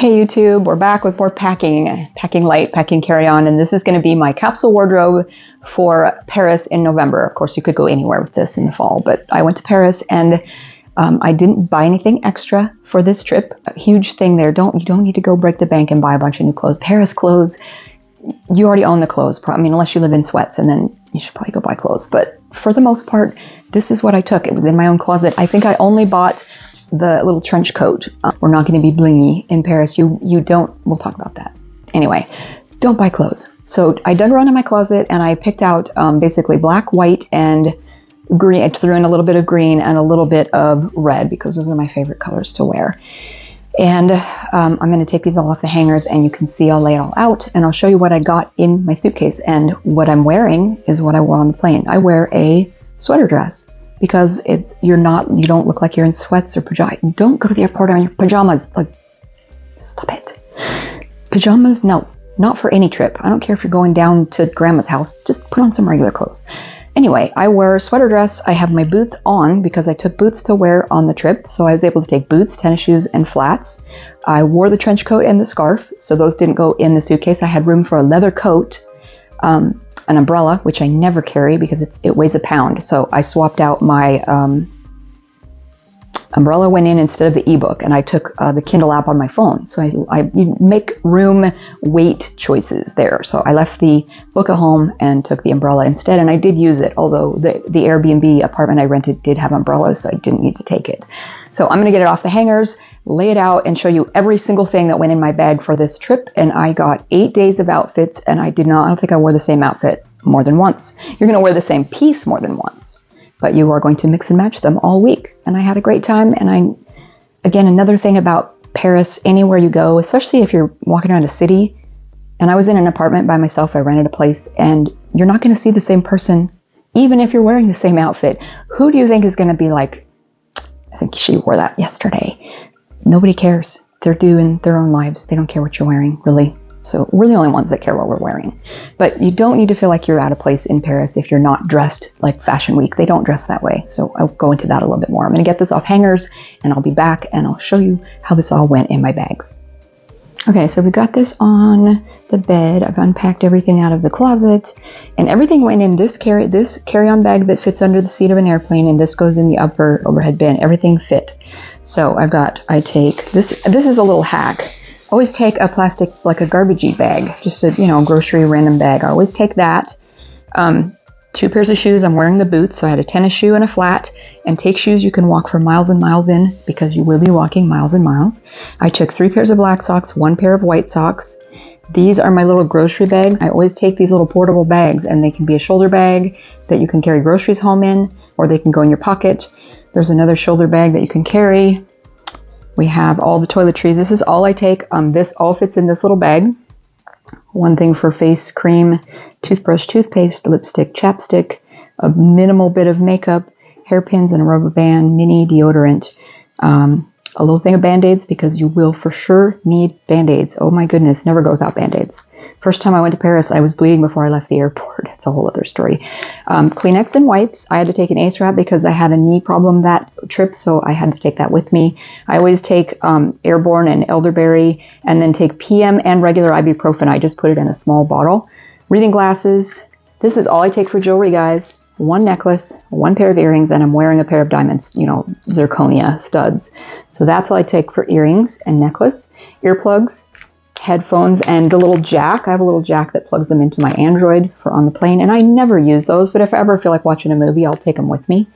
Hey YouTube, we're back with more packing light, packing carry-on, and this is going to be my capsule wardrobe for Paris in November. Of course, you could go anywhere with this in the fall, but I went to Paris and I didn't buy anything extra for this trip. A huge thing there, you don't need to go break the bank and buy a bunch of new clothes. Paris clothes, you already own the clothes. I mean, unless you live in sweats, and then you should probably go buy clothes. But for the most part, this is what I took. It was in my own closet. I think I only bought the little trench coat. We're not going to be blingy in Paris. You don't, we'll talk about that. Anyway, don't buy clothes. So I dug around in my closet and I picked out basically black, white, and green. I threw in a little bit of green and a little bit of red because those are my favorite colors to wear. And I'm going to take these all off the hangers and you can see I'll lay it all out and I'll show you what I got in my suitcase. And what I'm wearing is what I wore on the plane. I wear a sweater dress, because you don't look like you're in sweats or pajamas. Don't go to the airport in your pajamas. Like, stop it. Pajamas, no, not for any trip. I don't care if you're going down to grandma's house. Just put on some regular clothes. Anyway, I wear a sweater dress. I have my boots on because I took boots to wear on the trip. So I was able to take boots, tennis shoes, and flats. I wore the trench coat and the scarf. So those didn't go in the suitcase. I had room for a leather coat, an umbrella, which I never carry because it weighs a pound. So I swapped out my umbrella, went in instead of the ebook, and I took the Kindle app on my phone. So you make room weight choices there. So I left the book at home and took the umbrella instead, and I did use it, although the Airbnb apartment I rented did have umbrellas, so I didn't need to take it. So I'm going to get it off the hangers, lay it out, and show you every single thing that went in my bag for this trip. And I got 8 days of outfits, and I don't think I wore the same outfit more than once. You're going to wear the same piece more than once, but you are going to mix and match them all week. And I had a great time. And again, another thing about Paris, anywhere you go, especially if you're walking around a city, and I was in an apartment by myself, I rented a place, and you're not going to see the same person, even if you're wearing the same outfit. Who do you think is going to be like, I think she wore that yesterday? Nobody cares. They're doing their own lives. They don't care what you're wearing, really. So we're the only ones that care what we're wearing. But you don't need to feel like you're out of place in Paris if you're not dressed like Fashion Week. They don't dress that way. So I'll go into that a little bit more. I'm going to get this off hangers and I'll be back and I'll show you how this all went in my bags. Okay, so we got this on the bed. I've unpacked everything out of the closet, and everything went in this carry-on bag that fits under the seat of an airplane, and this goes in the overhead bin. Everything fit. So I take this. This is a little hack. Always take a plastic, like a garbagey bag, just a grocery random bag. I always take that. 2 pairs of shoes. I'm wearing the boots, so I had a tennis shoe and a flat. And take shoes you can walk for miles and miles in, because you will be walking miles and miles. I took 3 pairs of black socks, 1 pair of white socks. These are my little grocery bags. I always take these little portable bags, and they can be a shoulder bag that you can carry groceries home in, or they can go in your pocket. There's another shoulder bag that you can carry. We have all the toiletries. This is all I take. This all fits in this little bag. One thing for face cream, toothbrush, toothpaste, lipstick, chapstick, a minimal bit of makeup, hairpins and a rubber band, mini deodorant, a little thing of Band-Aids, because you will for sure need Band-Aids. Oh my goodness, never go without Band-Aids. First time I went to Paris, I was bleeding before I left the airport. It's a whole other story. Kleenex and wipes. I had to take an Ace Wrap because I had a knee problem that trip, so I had to take that with me. I always take Airborne and Elderberry, and then take PM and regular ibuprofen. I just put it in a small bottle. Reading glasses. This is all I take for jewelry, guys. 1 necklace, 1 pair of earrings, and I'm wearing a pair of diamonds, zirconia studs. So that's all I take for earrings and necklace. Earplugs, headphones, and the little jack. I have a little jack that plugs them into my Android for on the plane, and I never use those, but if I ever feel like watching a movie, I'll take them with me.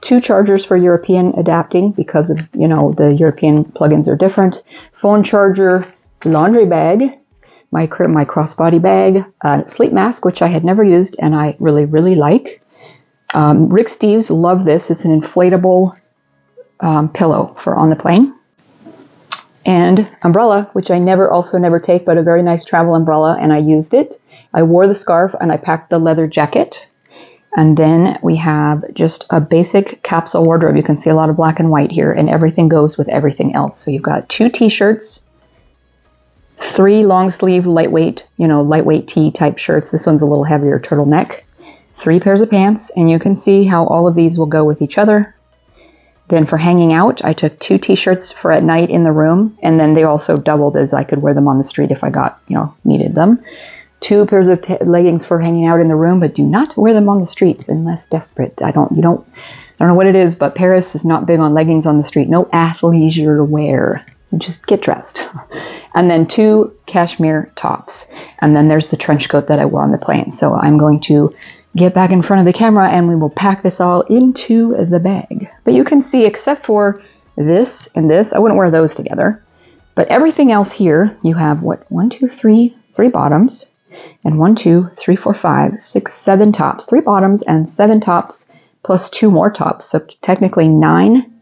2 chargers for European adapting, because of, the European plugins are different. Phone charger, laundry bag, my crossbody bag, sleep mask, which I had never used and I really, really like. Rick Steves, love this. It's an inflatable pillow for on the plane. And umbrella, which I never take, but a very nice travel umbrella, and I used it. I wore the scarf and I packed the leather jacket. And then we have just a basic capsule wardrobe. You can see a lot of black and white here, and everything goes with everything else. So you've got 2 t-shirts, 3 long sleeve lightweight tee type shirts. This one's a little heavier, turtleneck. 3 pairs of pants, and you can see how all of these will go with each other. Then for hanging out, I took 2 t-shirts for at night in the room, and then they also doubled as I could wear them on the street if I got, needed them. 2 pairs of leggings for hanging out in the room, but do not wear them on the street unless desperate. I don't know what it is, but Paris is not big on leggings on the street. No athleisure wear. Just get dressed. And then 2 cashmere tops. And then there's the trench coat that I wore on the plane. So I'm going to get back in front of the camera and we will pack this all into the bag. But you can see, except for this and this, I wouldn't wear those together. But everything else here, you have what? 3 bottoms, and 7 tops. 3 bottoms and 7 tops, plus 2 more tops. So technically 9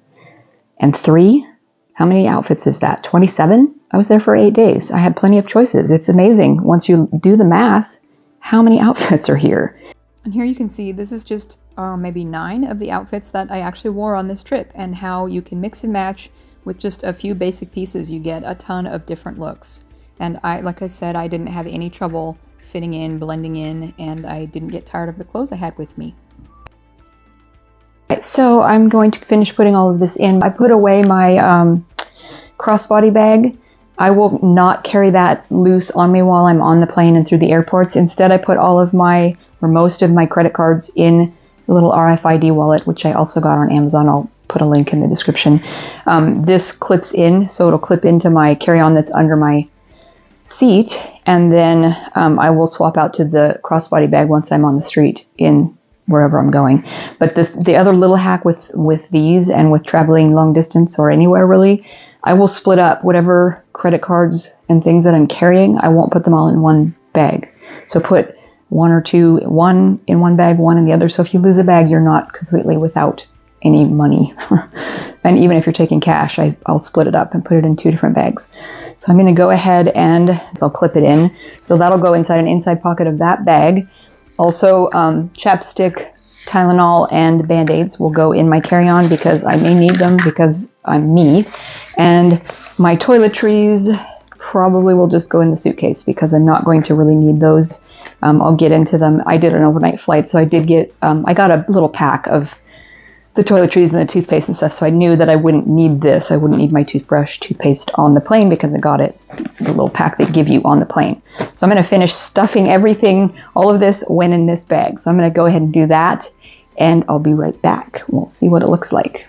and 3. How many outfits is that? 27? I was there for 8 days. I had plenty of choices. It's amazing. Once you do the math, how many outfits are here? And here you can see this is just maybe 9 of the outfits that I actually wore on this trip, and how you can mix and match with just a few basic pieces. You get a ton of different looks. And like I said, I didn't have any trouble fitting in, blending in, and I didn't get tired of the clothes I had with me. So I'm going to finish putting all of this in. I put away my crossbody bag. I will not carry that loose on me while I'm on the plane and through the airports. Instead, I put all of my, or most of my credit cards in the little RFID wallet, which I also got on Amazon. I'll put a link in the description. This clips in, so it'll clip into my carry-on that's under my seat, and then I will swap out to the crossbody bag once I'm on the street in wherever I'm going. But the other little hack with these and with traveling long distance or anywhere really, I will split up whatever credit cards and things that I'm carrying. I won't put them all in one bag. So put 1 or 2, 1 in one bag, 1 in the other. So if you lose a bag, you're not completely without any money. And even if you're taking cash, I'll split it up and put it in 2 different bags. So I'm going to go ahead and I'll clip it in. So that'll go inside an inside pocket of that bag. Also, chapstick, Tylenol, and Band-Aids will go in my carry-on because I may need them because I'm me. And my toiletries probably will just go in the suitcase because I'm not going to really need those. I'll get into them. I did an overnight flight, so I did get, I got a little pack of the toiletries and the toothpaste and stuff, so I knew that I wouldn't need this. I wouldn't need my toothbrush, toothpaste on the plane because I got it, the little pack they give you on the plane. So I'm going to finish stuffing everything, all of this went in this bag. So I'm going to go ahead and do that, and I'll be right back. We'll see what it looks like.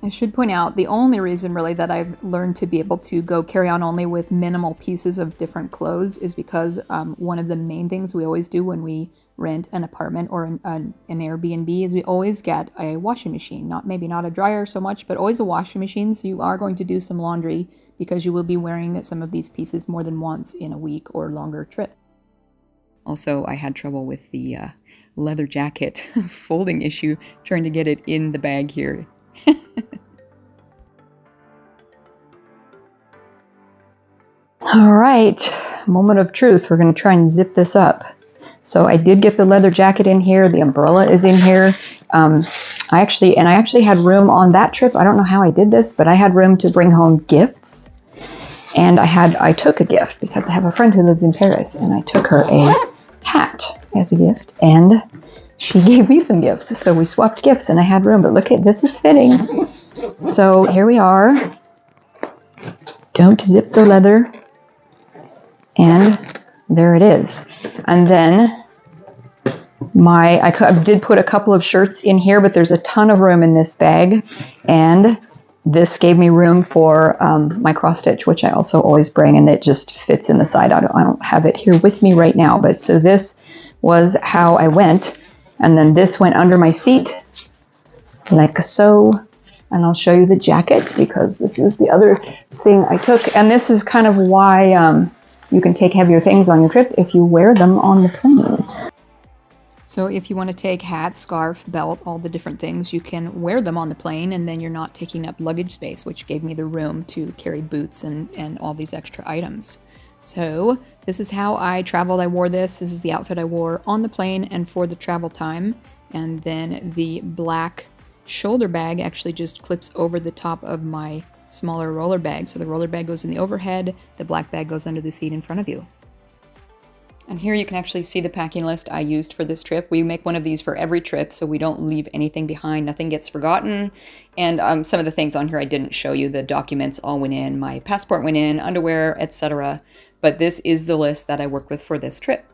I should point out the only reason really that I've learned to be able to go carry on only with minimal pieces of different clothes is because one of the main things we always do when we rent an apartment or an Airbnb is we always get a washing machine. Maybe not a dryer so much, but always a washing machine. So you are going to do some laundry because you will be wearing some of these pieces more than once in a week or longer trip. Also, I had trouble with the leather jacket folding issue, trying to get it in the bag here. All right, moment of truth. We're going to try and zip this up. So I did get the leather jacket in here. The umbrella is in here. I actually had room on that trip. I don't know how I did this, but I had room to bring home gifts. And I took a gift because I have a friend who lives in Paris, and I took her a hat as a gift, and she gave me some gifts. So we swapped gifts and I had room, but look at this is fitting. So here we are. Don't zip the leather. And there it is. And then I did put a couple of shirts in here, but there's a ton of room in this bag. And this gave me room for my cross stitch, which I also always bring, and it just fits in the side. I don't have it here with me right now, but so this was how I went. And then this went under my seat, like so. And I'll show you the jacket because this is the other thing I took. And this is kind of why you can take heavier things on your trip if you wear them on the plane. So if you want to take hat, scarf, belt, all the different things, you can wear them on the plane, and then you're not taking up luggage space, which gave me the room to carry boots and all these extra items. So this is how I traveled. I wore this. This is the outfit I wore on the plane and for the travel time. And then the black shoulder bag actually just clips over the top of my smaller roller bag. So the roller bag goes in the overhead, the black bag goes under the seat in front of you. And here you can actually see the packing list I used for this trip. We make one of these for every trip so we don't leave anything behind, nothing gets forgotten. And some of the things on here I didn't show you, the documents all went in, my passport went in, underwear, etc. But this is the list that I worked with for this trip.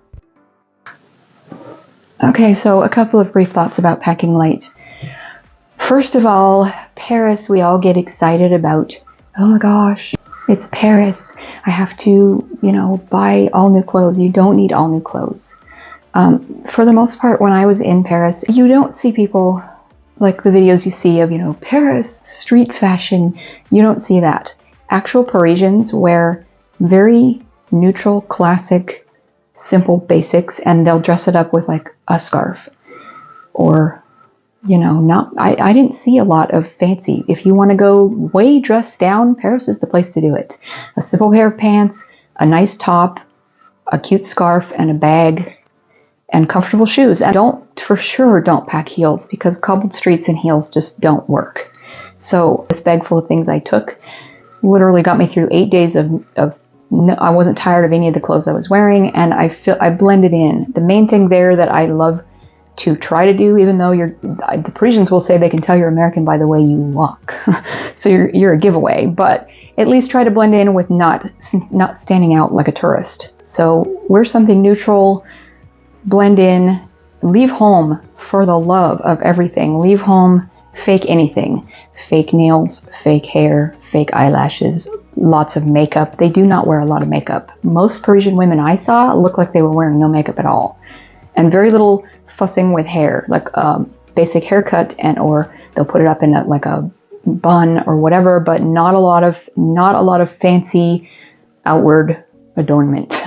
Okay, so a couple of brief thoughts about packing light. First of all, Paris, we all get excited about, oh my gosh, it's Paris. I have to, buy all new clothes. You don't need all new clothes. For the most part, when I was in Paris, you don't see people like the videos you see of, Paris street fashion. You don't see that. Actual Parisians wear very neutral, classic, simple basics, and they'll dress it up with like a scarf or I didn't see a lot of fancy. If you want to go way dressed down, Paris is the place to do it. A simple pair of pants, a nice top, a cute scarf, and a bag, and comfortable shoes. And for sure don't pack heels, because cobbled streets and heels just don't work. So this bag full of things I took literally got me through 8 days of I wasn't tired of any of the clothes I was wearing, and I blended in. The main thing there that I love to try to do, even though the Parisians will say they can tell you're American by the way you walk. So you're a giveaway, but at least try to blend in with not standing out like a tourist. So wear something neutral, blend in, leave home for the love of everything. Leave home fake anything. Fake nails, fake hair, fake eyelashes, lots of makeup. They do not wear a lot of makeup. Most Parisian women I saw looked like they were wearing no makeup at all. And very little fussing with hair, like a basic haircut, or they'll put it up in like a bun or whatever, but not a lot of fancy outward adornment.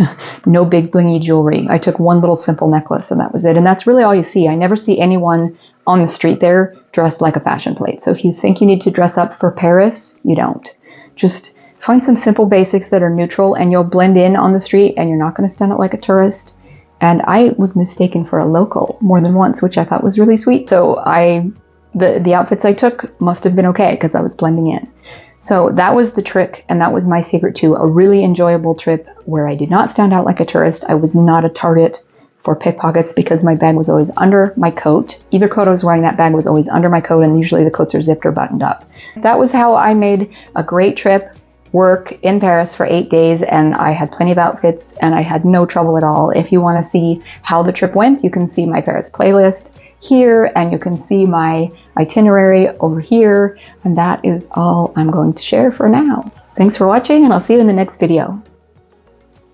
No big blingy jewelry. I took one little simple necklace and that was it. And that's really all you see. I never see anyone on the street there dressed like a fashion plate. So if you think you need to dress up for Paris, you don't. Just find some simple basics that are neutral and you'll blend in on the street and you're not going to stand out like a tourist. And I was mistaken for a local more than once, which I thought was really sweet. So the outfits I took must have been okay because I was blending in. So that was the trick, and that was my secret to a really enjoyable trip where I did not stand out like a tourist. I was not a target for pickpockets because my bag was always under my coat. Either coat I was wearing, that bag was always under my coat, and usually the coats are zipped or buttoned up. That was how I made a great trip work in Paris for 8 days, and I had plenty of outfits and I had no trouble at all. If you want to see how the trip went, you can see my Paris playlist here, and you can see my itinerary over here, and that is all I'm going to share for now. Thanks for watching, and I'll see you in the next video.